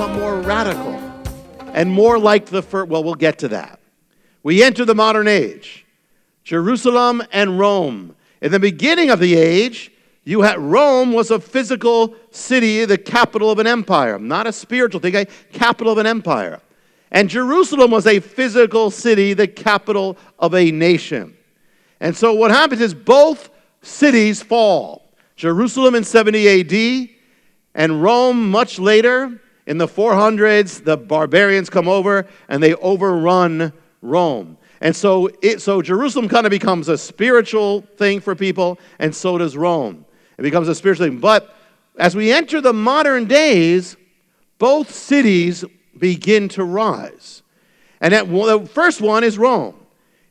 become more radical and more like the first. Well, we'll get to that. We enter the modern age. Jerusalem and Rome. In the beginning of the age, Rome was a physical city, the capital of an empire. Not a spiritual thing, a capital of an empire. And Jerusalem was a physical city, the capital of a nation. And so what happens is both cities fall. Jerusalem in 70 A.D. and Rome much later. In the 400s, the barbarians come over and they overrun Rome. And so Jerusalem kind of becomes a spiritual thing for people, and so does Rome. It becomes a spiritual thing. But as we enter the modern days, both cities begin to rise. And the first one is Rome.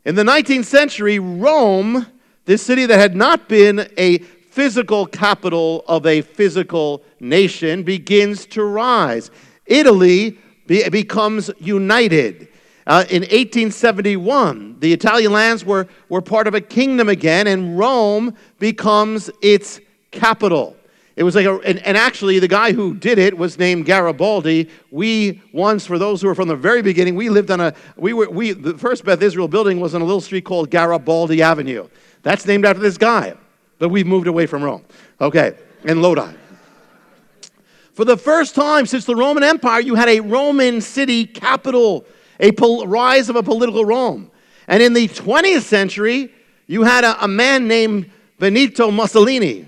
In the 19th century, Rome, this city that had not been a physical capital of a physical nation, begins to rise. Italy becomes united. In 1871, the Italian lands were part of a kingdom again, and Rome becomes its capital. It was like and actually the guy who did it was named Garibaldi. We once, for those who are from the very beginning, we lived on the first Beth Israel building was on a little street called Garibaldi Avenue. That's named after this guy. But we've moved away from Rome. Okay, in Lodi. For the first time since the Roman Empire, you had a Roman city capital, a rise of a political Rome. And in the 20th century, you had a man named Benito Mussolini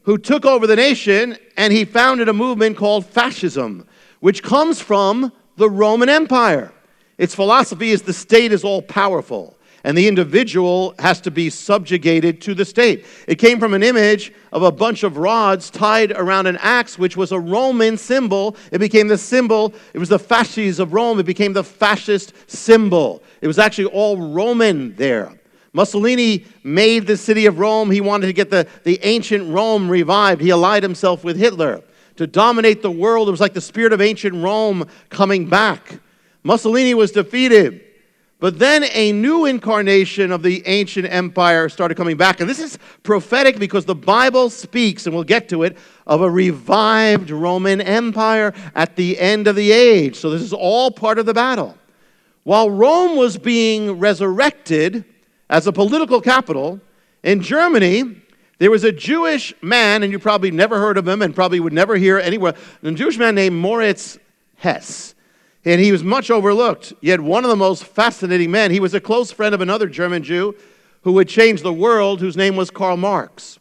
who took over the nation, and he founded a movement called fascism, which comes from the Roman Empire. Its philosophy is the state is all-powerful, and the individual has to be subjugated to the state. It came from an image of a bunch of rods tied around an axe, which was a Roman symbol. It became the symbol. It was the fasces of Rome. It became the fascist symbol. It was actually all Roman there. Mussolini made the city of Rome. He wanted to get the ancient Rome revived. He allied himself with Hitler to dominate the world. It was like the spirit of ancient Rome coming back. Mussolini was defeated. But then a new incarnation of the ancient empire started coming back. And this is prophetic because the Bible speaks, and we'll get to it, of a revived Roman Empire at the end of the age. So this is all part of the battle. While Rome was being resurrected as a political capital, in Germany, there was a Jewish man, and you probably never heard of him and probably would never hear anywhere, a Jewish man named Moritz Hess. And he was much overlooked, yet one of the most fascinating men. He was a close friend of another German Jew who would change the world, whose name was Karl Marx.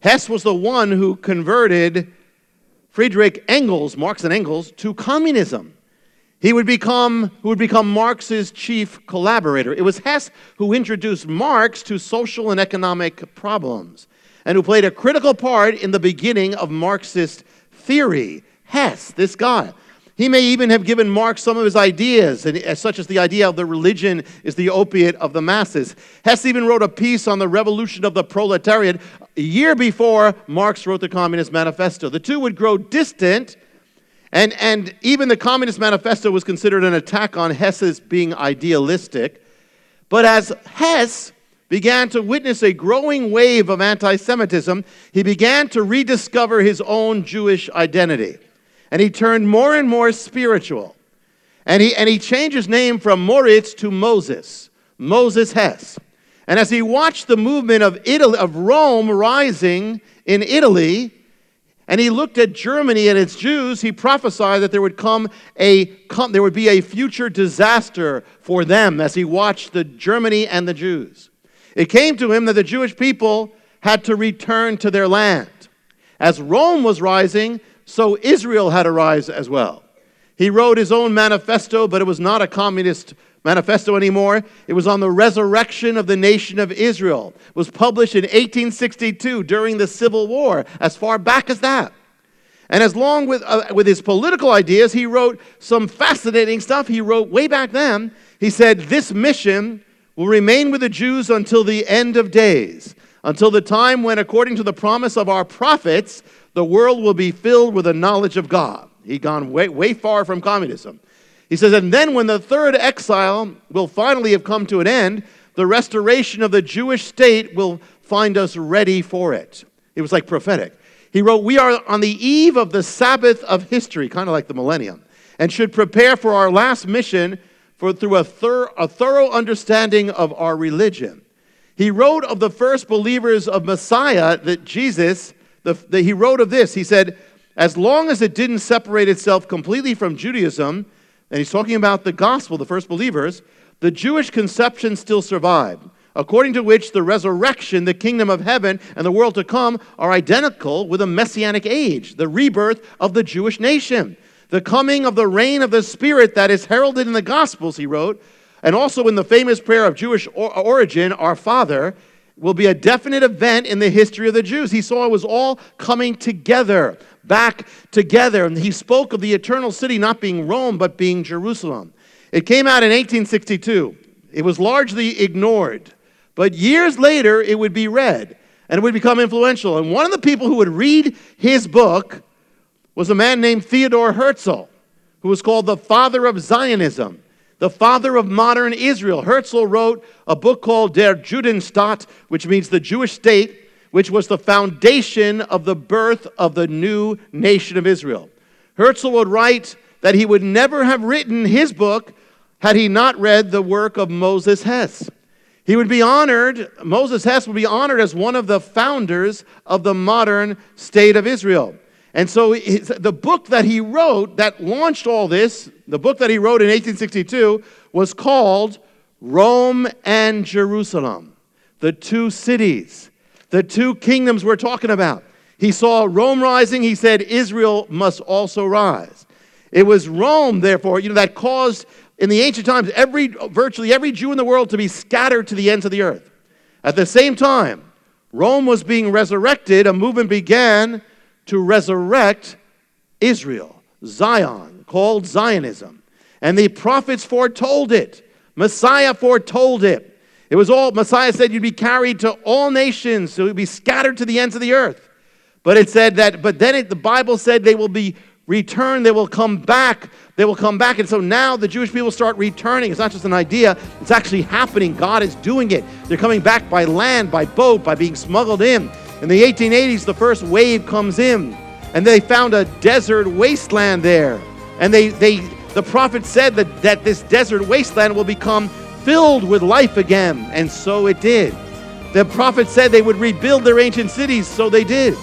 Hess was the one who converted Friedrich Engels, Marx and Engels, to communism. Who would become Marx's chief collaborator. It was Hess who introduced Marx to social and economic problems and who played a critical part in the beginning of Marxist theory. Hess, this guy. He may even have given Marx some of his ideas, such as the idea of the religion is the opiate of the masses. Hess even wrote a piece on the revolution of the proletariat a year before Marx wrote the Communist Manifesto. The two would grow distant, and even the Communist Manifesto was considered an attack on Hess's being idealistic. But as Hess began to witness a growing wave of anti-Semitism, he began to rediscover his own Jewish identity. And he turned more and more spiritual. And he changed his name from Moritz to Moses Hess. And as he watched the movement of Rome rising in Italy, and he looked at Germany and its Jews, he prophesied that there would be a future disaster for them as he watched the Germany and the Jews. It came to him that the Jewish people had to return to their land. As Rome was rising, so Israel had to rise as well. He wrote his own manifesto, but it was not a communist manifesto anymore. It was on the resurrection of the nation of Israel. It was published in 1862 during the Civil War, as far back as that. And as long with his political ideas, he wrote some fascinating stuff. He wrote way back then, he said, this mission will remain with the Jews until the end of days, until the time when, according to the promise of our prophets, the world will be filled with the knowledge of God. He'd gone way far from communism. He says, and then when the third exile will finally have come to an end, the restoration of the Jewish state will find us ready for it. It was like prophetic. He wrote, we are on the eve of the Sabbath of history, kind of like the millennium. and should prepare for our last mission through a thorough understanding of our religion. He wrote of the first believers of Messiah, that Jesus, he wrote of this. He said, as long as it didn't separate itself completely from Judaism, and he's talking about the gospel, the first believers, the Jewish conception still survived, according to which the resurrection, the kingdom of heaven, and the world to come are identical with a messianic age, the rebirth of the Jewish nation, the coming of the reign of the Spirit that is heralded in the Gospels, he wrote, and also in the famous prayer of Jewish origin, Our Father, will be a definite event in the history of the Jews. He saw it was all coming together, back together, and he spoke of the eternal city not being Rome, but being Jerusalem. It came out in 1862. It was largely ignored. But years later, it would be read, and it would become influential. And one of the people who would read his book was a man named Theodor Herzl, who was called the father of Zionism, the father of modern Israel. Herzl wrote a book called Der Judenstaat, which means the Jewish state, which was the foundation of the birth of the new nation of Israel. Herzl would write that he would never have written his book had he not read the work of Moses Hess. He would be honored, Moses Hess would be honored as one of the founders of the modern state of Israel. And so the book that he wrote that launched all this, the book that he wrote in 1862, was called Rome and Jerusalem, the two cities, the two kingdoms we're talking about. He saw Rome rising. He said Israel must also rise. It was Rome, therefore, that caused, in the ancient times, virtually every Jew in the world to be scattered to the ends of the earth. At the same time, Rome was being resurrected. A movement began to resurrect Israel, Zion, called Zionism. And the prophets foretold it. Messiah foretold it. It was all, Messiah said you'd be carried to all nations, so you'd be scattered to the ends of the earth. But it said that, the Bible said they will be returned, they will come back. And so now the Jewish people start returning. It's not just an idea, it's actually happening. God is doing it. They're coming back by land, by boat, by being smuggled in. In the 1880s, the first wave comes in, and they found a desert wasteland there. And the prophet said that this desert wasteland will become filled with life again, and so it did. The prophet said they would rebuild their ancient cities, so they did.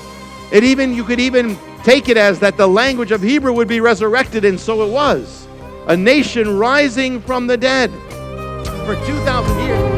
You could even take it as that the language of Hebrew would be resurrected, and so it was. A nation rising from the dead for 2,000 years.